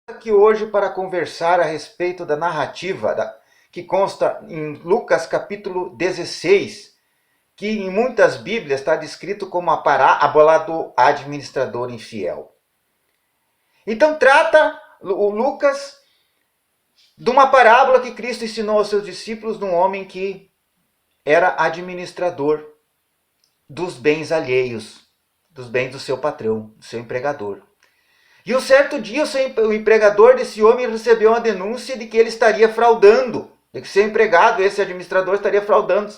Aqui hoje para conversar a respeito da narrativa que consta em Lucas capítulo 16, que em muitas Bíblias está descrito como a parábola do administrador infiel. Então trata o Lucas de uma parábola que Cristo ensinou aos seus discípulos de um homem que era administrador dos bens alheios, dos bens do seu patrão, do seu empregador. E um certo dia o empregador desse homem recebeu uma denúncia de que ele estaria fraudando, de que seu empregado, esse administrador, estaria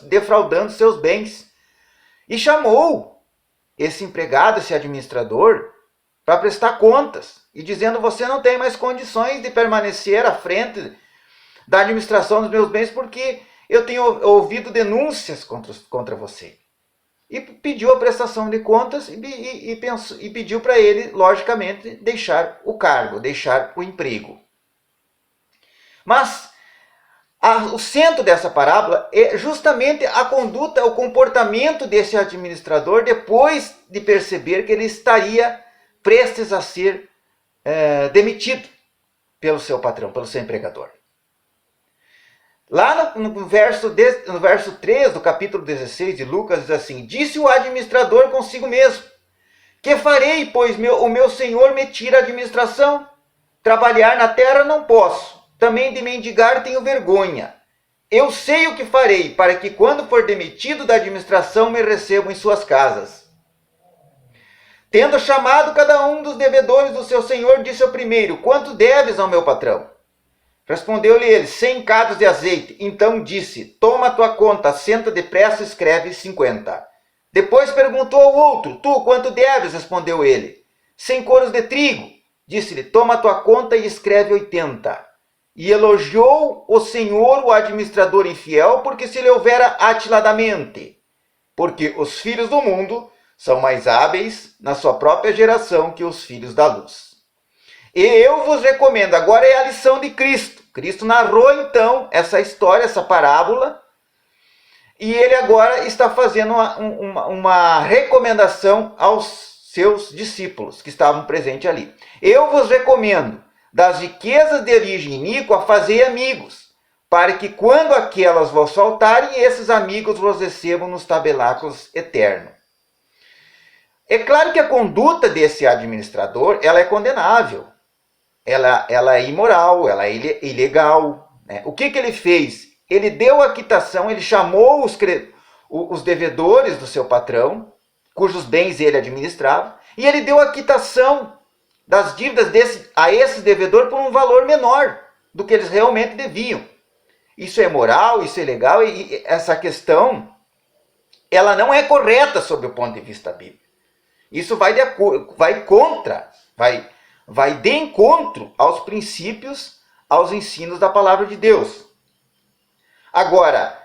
defraudando seus bens. E chamou esse empregado, esse administrador, para prestar contas. E dizendo, você não tem mais condições de permanecer à frente da administração dos meus bens porque eu tenho ouvido denúncias contra você. E pediu a prestação de contas e pediu para ele, logicamente, deixar o cargo, deixar o emprego. Mas o centro dessa parábola é justamente a conduta, o comportamento desse administrador depois de perceber que ele estaria prestes a ser demitido pelo seu patrão, pelo seu empregador. Lá no verso 3 do capítulo 16 de Lucas, diz assim: disse o administrador consigo mesmo, que farei, pois o meu senhor me tira a administração? Trabalhar na terra não posso, também de mendigar tenho vergonha. Eu sei o que farei, para que quando for demitido da administração me recebam em suas casas. Tendo chamado cada um dos devedores do seu senhor, disse ao primeiro: quanto deves ao meu patrão? Respondeu-lhe ele: 100 cados de azeite. Então disse: toma a tua conta, senta depressa e escreve 50. Depois perguntou ao outro: tu quanto deves? Respondeu ele: 100 coros de trigo. Disse-lhe: toma a tua conta e escreve 80. E elogiou o Senhor o administrador infiel, porque se lhe houvera atiladamente. Porque os filhos do mundo são mais hábeis na sua própria geração que os filhos da luz. E eu vos recomendo, agora é a lição de Cristo. Cristo narrou então essa história, essa parábola, e ele agora está fazendo uma recomendação aos seus discípulos que estavam presentes ali. Eu vos recomendo, das riquezas de origem iníqua, fazei amigos, para que quando aquelas vos faltarem, esses amigos vos recebam nos tabernáculos eternos. É claro que a conduta desse administrador ela é condenável. Ela é imoral, ela é ilegal. Né? O que ele fez? Ele deu a quitação, ele chamou os devedores do seu patrão, cujos bens ele administrava, e ele deu a quitação das dívidas a esses devedores por um valor menor do que eles realmente deviam. Isso é moral, isso é legal, e essa questão ela não é correta sob o ponto de vista bíblico. Isso vai de encontro aos princípios, aos ensinos da palavra de Deus. Agora,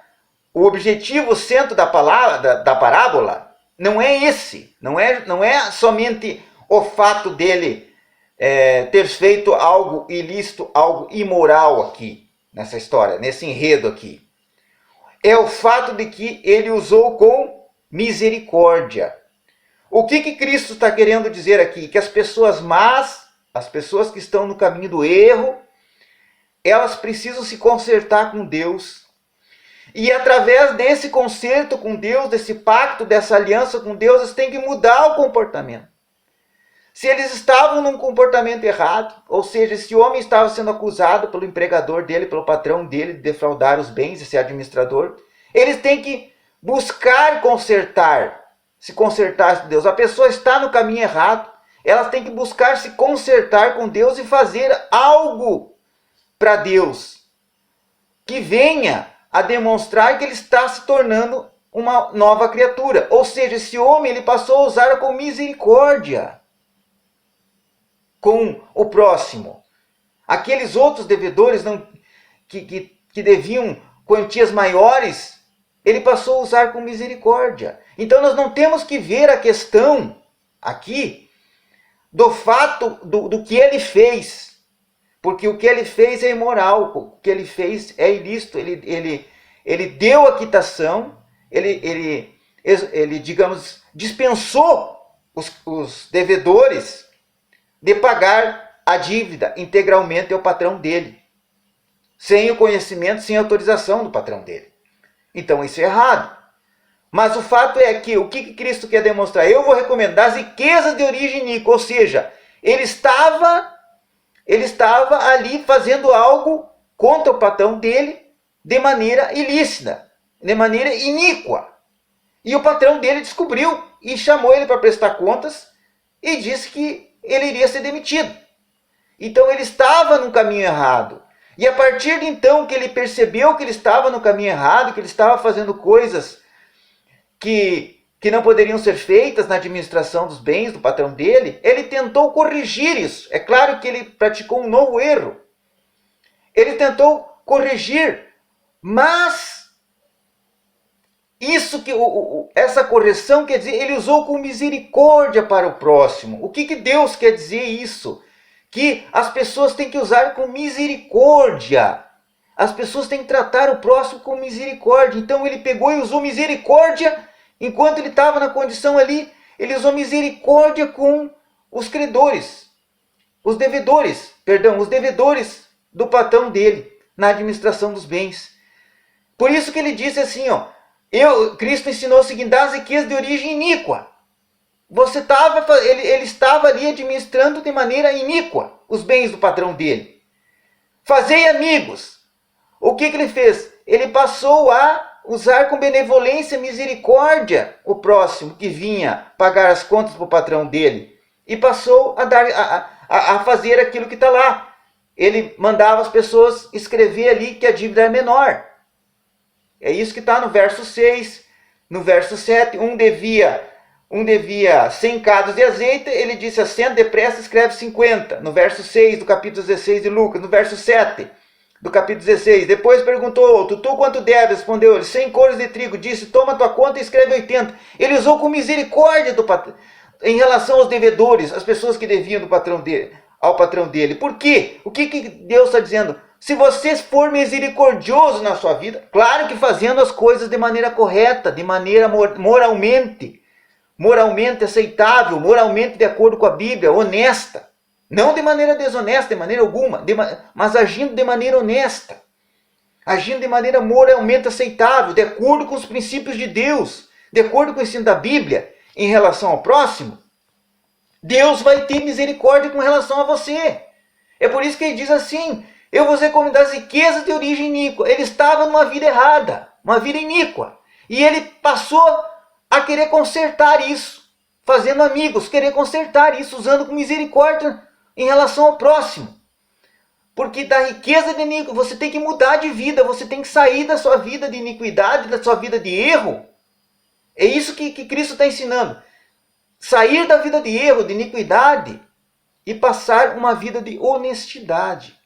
o objetivo, o centro da parábola, não é esse. Não é somente o fato dele ter feito algo ilícito, algo imoral aqui, nessa história, nesse enredo aqui. É o fato de que ele usou com misericórdia. O que Cristo está querendo dizer aqui? Que as pessoas más, as pessoas que estão no caminho do erro, elas precisam se consertar com Deus. E através desse conserto com Deus, desse pacto, dessa aliança com Deus, eles têm que mudar o comportamento. Se eles estavam num comportamento errado, ou seja, esse homem estava sendo acusado pelo empregador dele, pelo patrão dele, de defraudar os bens, esse administrador, eles têm que buscar se consertar com Deus. A pessoa está no caminho errado, elas têm que buscar se consertar com Deus e fazer algo para Deus que venha a demonstrar que ele está se tornando uma nova criatura. Ou seja, esse homem ele passou a usar com misericórdia com o próximo. Aqueles outros devedores que deviam quantias maiores, ele passou a usar com misericórdia. Então nós não temos que ver a questão aqui do fato do que ele fez. Porque o que ele fez é imoral, o que ele fez é ilícito. Ele deu a quitação, ele digamos, dispensou os devedores de pagar a dívida integralmente ao patrão dele, sem o conhecimento, sem a autorização do patrão dele. Então isso é errado. Mas o fato é que o que Cristo quer demonstrar? Eu vou recomendar as riquezas de origem iníqua, ou seja, ele estava ali fazendo algo contra o patrão dele de maneira ilícita, de maneira iníqua. E o patrão dele descobriu e chamou ele para prestar contas e disse que ele iria ser demitido. Então ele estava no caminho errado. E a partir de então que ele percebeu que ele estava no caminho errado, que ele estava fazendo coisas que não poderiam ser feitas na administração dos bens do patrão dele, ele tentou corrigir isso. É claro que ele praticou um novo erro. Ele tentou corrigir, mas essa correção quer dizer, ele usou com misericórdia para o próximo. O que Deus quer dizer isso? Que as pessoas têm que usar com misericórdia. As pessoas têm que tratar o próximo com misericórdia. Então ele pegou e usou misericórdia, enquanto ele estava na condição ali, ele usou misericórdia com os credores, os devedores do patrão dele, na administração dos bens. Por isso que ele disse assim, Cristo ensinou o seguinte: das riquezas de origem iníqua. Ele estava ali administrando de maneira iníqua os bens do patrão dele. Fazei amigos. O que ele fez? Ele passou a usar com benevolência e misericórdia o próximo que vinha pagar as contas para o patrão dele. E passou a fazer aquilo que está lá. Ele mandava as pessoas escrever ali que a dívida é menor. É isso que está no verso 6. No verso 7, um devia 100 cados de azeite, ele disse: assenta depressa, escreve 50. No verso 6 do capítulo 16 de Lucas. No verso 7 do capítulo 16. Depois perguntou outro: tu quanto deves? Respondeu ele: 100 coros de trigo. Disse: toma tua conta e escreve 80. Ele usou com misericórdia em relação aos devedores, as pessoas que deviam ao patrão dele. Por quê? O que Deus está dizendo? Se você for misericordioso na sua vida, claro que fazendo as coisas de maneira correta, de maneira moralmente aceitável, moralmente de acordo com a Bíblia, honesta. Não de maneira desonesta, de maneira alguma, mas agindo de maneira honesta. Agindo de maneira moralmente aceitável, de acordo com os princípios de Deus, de acordo com o ensino da Bíblia, em relação ao próximo, Deus vai ter misericórdia com relação a você. É por isso que ele diz assim: eu vos recomendo as riquezas de origem iníqua. Ele estava numa vida errada, uma vida iníqua. E ele passou a querer consertar isso, fazendo amigos, querer consertar isso, usando com misericórdia em relação ao próximo. Porque da riqueza de iniquidade, você tem que mudar de vida, você tem que sair da sua vida de iniquidade, da sua vida de erro. É isso que Cristo está ensinando. Sair da vida de erro, de iniquidade, e passar uma vida de honestidade.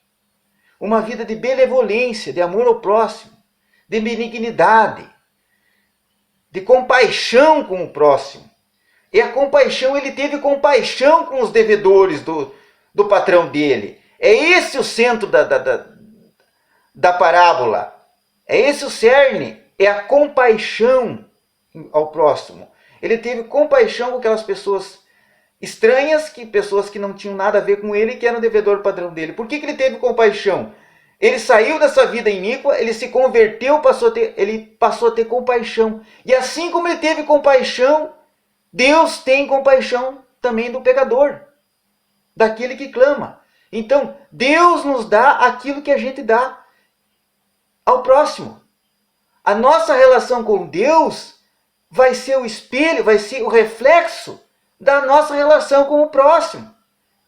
Uma vida de benevolência, de amor ao próximo, de benignidade, de compaixão com o próximo. E a compaixão, ele teve compaixão com os devedores do patrão dele. É esse o centro da parábola. É esse o cerne. É a compaixão ao próximo. Ele teve compaixão com aquelas pessoas estranhas, pessoas que não tinham nada a ver com ele, que eram devedor padrão dele. Por que ele teve compaixão? Ele saiu dessa vida iníqua, ele se converteu, ele passou a ter compaixão. E assim como ele teve compaixão, Deus tem compaixão também do pecador, daquele que clama. Então, Deus nos dá aquilo que a gente dá ao próximo. A nossa relação com Deus vai ser o espelho, vai ser o reflexo da nossa relação com o próximo,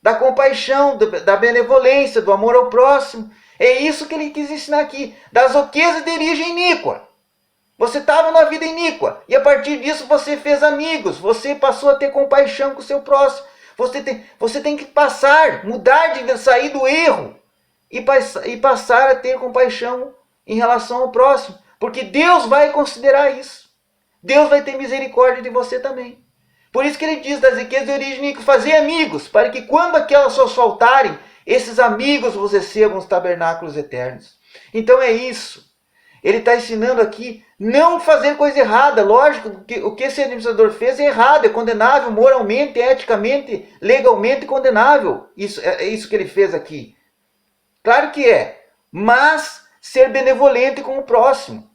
da compaixão, da benevolência, do amor ao próximo. É isso que ele quis ensinar aqui. Das riquezas de origem iníqua. Você estava na vida iníqua. E a partir disso você fez amigos. Você passou a ter compaixão com o seu próximo. Você tem que mudar de sair do erro. E passar a ter compaixão em relação ao próximo. Porque Deus vai considerar isso. Deus vai ter misericórdia de você também. Por isso que ele diz: das riquezas de origem iníqua, fazer amigos, para que quando aquelas pessoas faltarem, esses amigos vos recebam os tabernáculos eternos. Então é isso. Ele está ensinando aqui não fazer coisa errada. Lógico, o que esse administrador fez é errado, é condenável moralmente, eticamente, legalmente condenável. É isso que ele fez aqui. Claro que é. Mas ser benevolente com o próximo.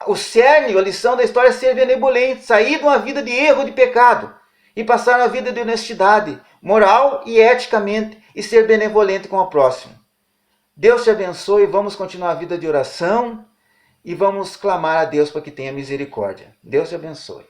O cerne, a lição da história é ser benevolente, sair de uma vida de erro, de pecado, e passar uma vida de honestidade, moral e eticamente, e ser benevolente com o próximo. Deus te abençoe, vamos continuar a vida de oração e vamos clamar a Deus para que tenha misericórdia. Deus te abençoe.